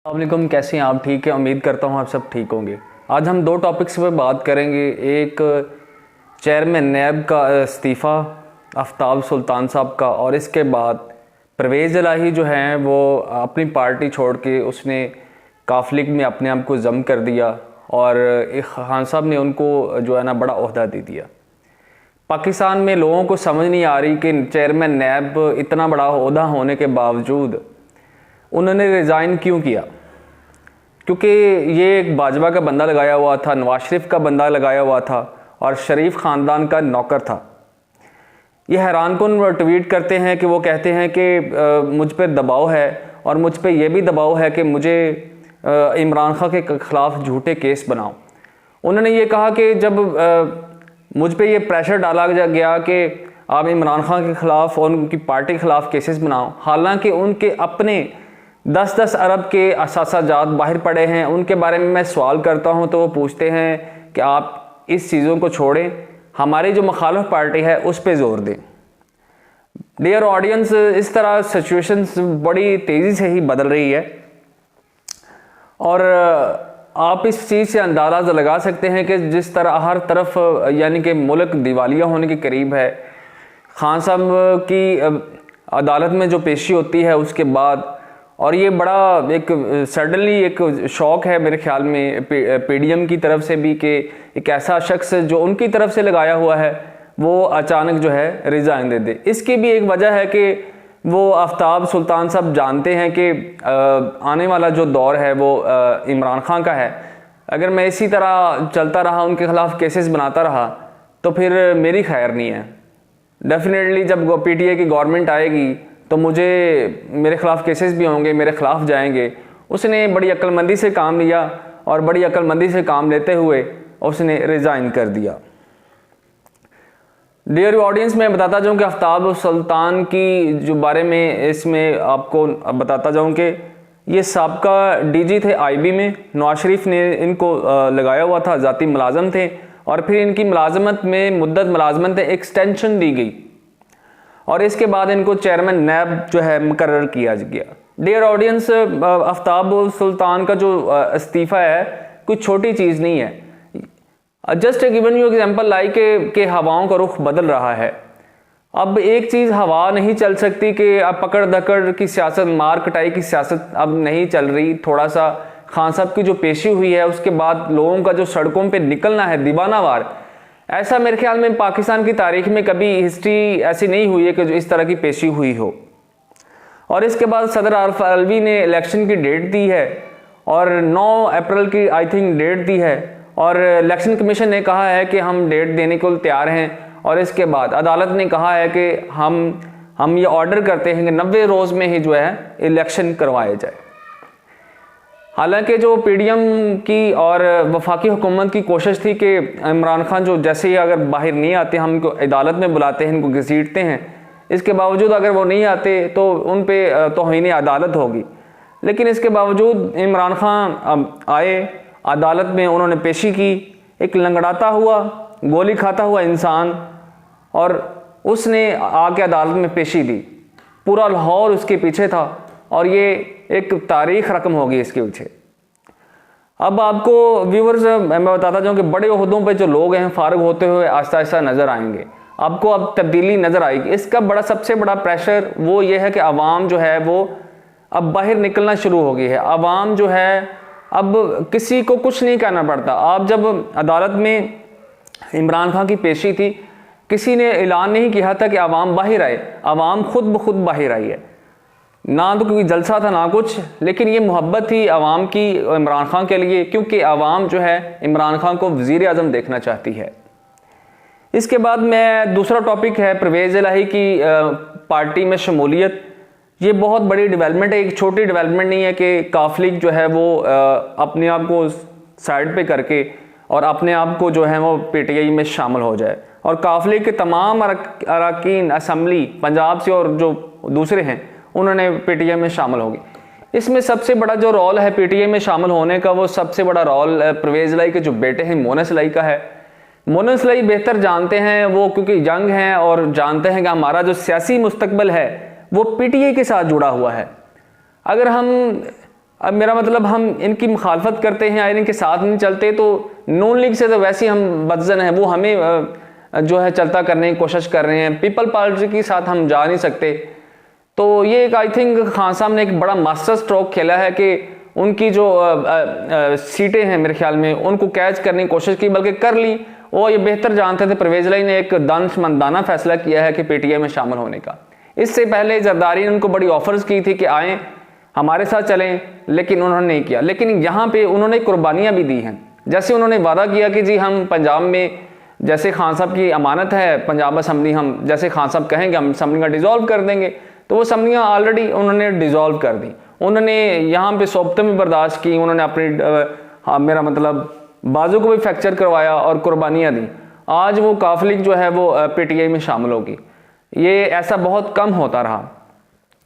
अस्सलामुअलैकुम, कैसे हैं आप? ठीक है, उम्मीद करता हूँ आप सब ठीक होंगे। आज हम दो टॉपिक्स पर बात करेंगे। एक चेयरमैन नैब का इस्तीफ़ा आफ्ताब सुल्तान साहब का, और इसके बाद परवेज़ इलाही जो हैं वो अपनी पार्टी छोड़ के उसने काफ लीग में अपने आप को ज़म कर दिया और एक खान साहब ने उनको जो है ना बड़ा ओहदा दे दिया। पाकिस्तान में लोगों को समझ नहीं आ रही कि चेयरमैन नैब इतना बड़ा ओहदा होने के बावजूद उन्होंने रिज़ाइन क्यों किया। क्योंकि ये एक भाजपा का बंदा लगाया हुआ था, नवाज शरीफ का बंदा लगाया हुआ था और शरीफ ख़ानदान का नौकर था। ये हैरानकुन ट्वीट करते हैं कि वो कहते हैं कि मुझ पर दबाव है और मुझ पर यह भी दबाव है कि मुझे इमरान खान के ख़िलाफ़ झूठे केस बनाओ। उन्होंने ये कहा कि जब मुझ पर यह प्रेशर डाला गया कि आप इमरान खान के ख़िलाफ़ और उनकी पार्टी के ख़िलाफ़ केसेस बनाओ, हालांकि उनके अपने 10-10 अरब के असासाजात बाहर पड़े हैं, उनके बारे में मैं सवाल करता हूं तो वो पूछते हैं कि आप इस चीज़ों को छोड़ें, हमारी जो मुखालिफ पार्टी है उस पर ज़ोर दें। डियर ऑडियंस, इस तरह सिचुएशंस बड़ी तेज़ी से ही बदल रही है और आप इस चीज़ से अंदाज़ा लगा सकते हैं कि जिस तरह हर तरफ यानी कि मुल्क दिवालिया होने के करीब है। खान साहब की अदालत में जो पेशी होती है उसके बाद, और ये बड़ा एक सडनली एक शौक है मेरे ख्याल में पीडीएम की तरफ से भी कि एक ऐसा शख्स जो उनकी तरफ से लगाया हुआ है वो अचानक जो है रिज़ाइन दे दे। इसकी भी एक वजह है कि वो आफ्ताब सुल्तान साहब जानते हैं कि आने वाला जो दौर है वो इमरान खान का है। अगर मैं इसी तरह चलता रहा, उनके ख़िलाफ़ केसेस बनाता रहा, तो फिर मेरी खैर नहीं है। डेफिनेटली जब पीटीआई की गवर्नमेंट आएगी तो मुझे मेरे ख़िलाफ़ केसेस भी होंगे, मेरे ख़िलाफ़ जाएंगे। उसने बड़ी अक्लमंदी से काम लिया और बड़ी अक्लमंदी से काम लेते हुए उसने रिज़ाइन कर दिया। डियर ऑडियंस, मैं बताता जाऊं कि आफ्ताब सुल्तान की जो बारे में इसमें आपको बताता जाऊं कि ये साबका डीजी थे आईबी में। नवाज शरीफ ने इनको लगाया हुआ था, ज़ाती मुलाजम थे, और फिर इनकी मुलाजमत में मुद्दत मुलाजमत एक्सटेंशन दी गई और इसके बाद इनको चेयरमैन नैब जो है मुकर्रर किया गया। डियर ऑडियंस, आफ्ताब सुल्तान का जो इस्तीफ़ा है कोई छोटी चीज़ नहीं है। Just given you example like के हवाओं का रुख बदल रहा है। अब एक चीज़ हवा नहीं चल सकती कि अब पकड़ धकड़ की सियासत, मार कटाई की सियासत अब नहीं चल रही। थोड़ा सा खान साहब की जो पेशी हुई है उसके बाद लोगों का जो सड़कों पे निकलना है दीवानावार, ऐसा मेरे ख्याल में पाकिस्तान की तारीख में कभी हिस्ट्री ऐसी नहीं हुई है कि जो इस तरह की पेशी हुई हो। और इसके बाद सदर आरिफ अलवी ने इलेक्शन की डेट दी है और 9 अप्रैल की आई थिंक डेट दी है और इलेक्शन कमीशन ने कहा है कि हम डेट देने को तैयार हैं। और इसके बाद अदालत ने कहा है कि हम ये ऑर्डर करते हैं कि 90 रोज़ में ही जो है इलेक्शन करवाया जाए। हालांकि जो पीडीएम की और वफाकी हुकूमत की कोशिश थी कि इमरान खान जो जैसे ही अगर बाहर नहीं आते हम इनको अदालत में बुलाते हैं, इनको घसीटते हैं, इसके बावजूद अगर वो नहीं आते तो उन पे तौहीन अदालत होगी। लेकिन इसके बावजूद इमरान खान आए, अदालत में उन्होंने पेशी की, एक लंगड़ाता हुआ गोली खाता हुआ इंसान, और उसने आके अदालत में पेशी दी। पूरा लाहौर उसके पीछे था और ये एक तारीख रकम होगी इसके पीछे। अब आपको व्यूवर्स मैं बताता जाऊं कि बड़े ओहदों पे जो लोग हैं फारग होते हुए आहिस्ता आहिस्ता नज़र आएंगे, आपको अब तब्दीली नज़र आएगी। इसका सबसे बड़ा प्रेशर वो ये है कि आवाम जो है वो अब बाहर निकलना शुरू हो गई है। आवाम जो है अब किसी को कुछ नहीं कहना पड़ता। आप जब अदालत में इमरान खान की पेशी थी, किसी ने ऐलान नहीं किया था कि आवाम बाहर आए, आवाम खुद ब खुद बाहर आई है। ना तो कोई जलसा था ना कुछ, लेकिन ये मोहब्बत थी आवाम की इमरान खान के लिए, क्योंकि आवाम जो है इमरान खान को वज़ीर आज़म देखना चाहती है। इसके बाद मैं दूसरा टॉपिक है परवेज़ इलाही की पार्टी में शमूलियत। ये बहुत बड़ी डेवलपमेंट है, एक छोटी डेवलपमेंट नहीं है कि काफ लीग जो है वो अपने आप को साइड पे करके और अपने आप को जो है वो पीटीआई में शामिल हो जाए और काफ लीग के तमाम अरकान असम्बली पंजाब से और जो दूसरे हैं उन्होंने पीटीआई में शामिल होगी। इसमें सबसे बड़ा जो रोल है पीटीआई में शामिल होने का, वो सबसे बड़ा रोल परवेज़ इलाही के जो बेटे हैं मोनस इलाही का है। मोनस इलाही बेहतर जानते हैं वो, क्योंकि यंग हैं और जानते हैं कि हमारा जो सियासी मुस्तकबिल है वो पीटीआई के साथ जुड़ा हुआ है। अगर हम अब मेरा मतलब हम इनकी मुखालफत करते हैं या इनके साथ नहीं चलते तो नून लीग से तो वैसे ही हम बदजन हैं, वो हमें जो है चलता करने की कोशिश कर रहे हैं, पीपल पार्टी के साथ हम जा नहीं सकते। तो ये एक आई थिंक खान साहब ने एक बड़ा मास्टर स्ट्रोक खेला है कि उनकी जो सीटें हैं मेरे ख्याल में उनको कैच करने की कोशिश की, बल्कि कर ली। वो ये बेहतर जानते थे, परवेज इलाही ने एक दानिशमंदाना फैसला किया है कि पीटीआई में शामिल होने का। इससे पहले जरदारी ने उनको बड़ी ऑफर्स की थी कि आएँ हमारे साथ चलें, लेकिन उन्होंने नहीं किया। लेकिन यहाँ पे उन्होंने कुर्बानियाँ भी दी हैं, जैसे उन्होंने वादा किया कि जी हम पंजाब में, जैसे खान साहब की अमानत है पंजाब असम्बली, हम जैसे खान साहब कहेंगे हम असम्बली का डिज़ोल्व कर देंगे, तो वो असम्बलियाँ ऑलरेडी उन्होंने डिज़ोल्व कर दी। उन्होंने यहाँ पे सोबतें भी बर्दाश्त की, उन्होंने अपनी मेरा मतलब बाजू को भी फ्रैक्चर करवाया और कुर्बानियाँ दी। आज वो काफ लीग जो है वो पीटीआई में शामिल होगी। ये ऐसा बहुत कम होता रहा,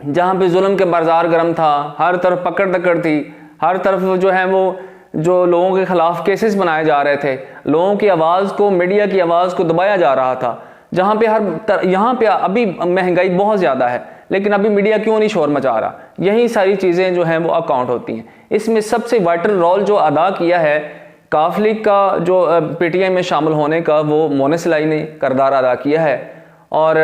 जहाँ पे जुल्म के बाजार गर्म था, हर तरफ पकड़ दकड़ थी, हर तरफ जो है वो जो लोगों के खिलाफ केसेस बनाए जा रहे थे, लोगों की आवाज़ को, मीडिया की आवाज़ को दबाया जा रहा था, जहाँ पे यहाँ पे अभी महंगाई बहुत ज़्यादा है, लेकिन अभी मीडिया क्यों नहीं शोर मचा रहा। यही सारी चीज़ें जो हैं वो अकाउंट होती हैं। इसमें सबसे वाइटल रोल जो अदा किया है काफ लीग का, जो पीटीआई में शामिल होने का, वो मोनिस इलाही ने किरदार अदा किया है। और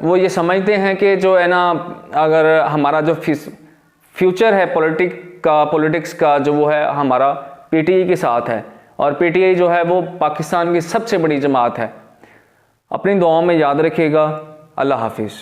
वो ये समझते हैं कि जो है ना, अगर हमारा जो फ्यूचर है पॉलिटिक्स का जो वो है हमारा पीटीआई के साथ है, और पीटीआई जो है वो पाकिस्तान की सबसे बड़ी जमात है। अपनी दुआओं में याद रखिएगा। अल्लाह हाफिज़।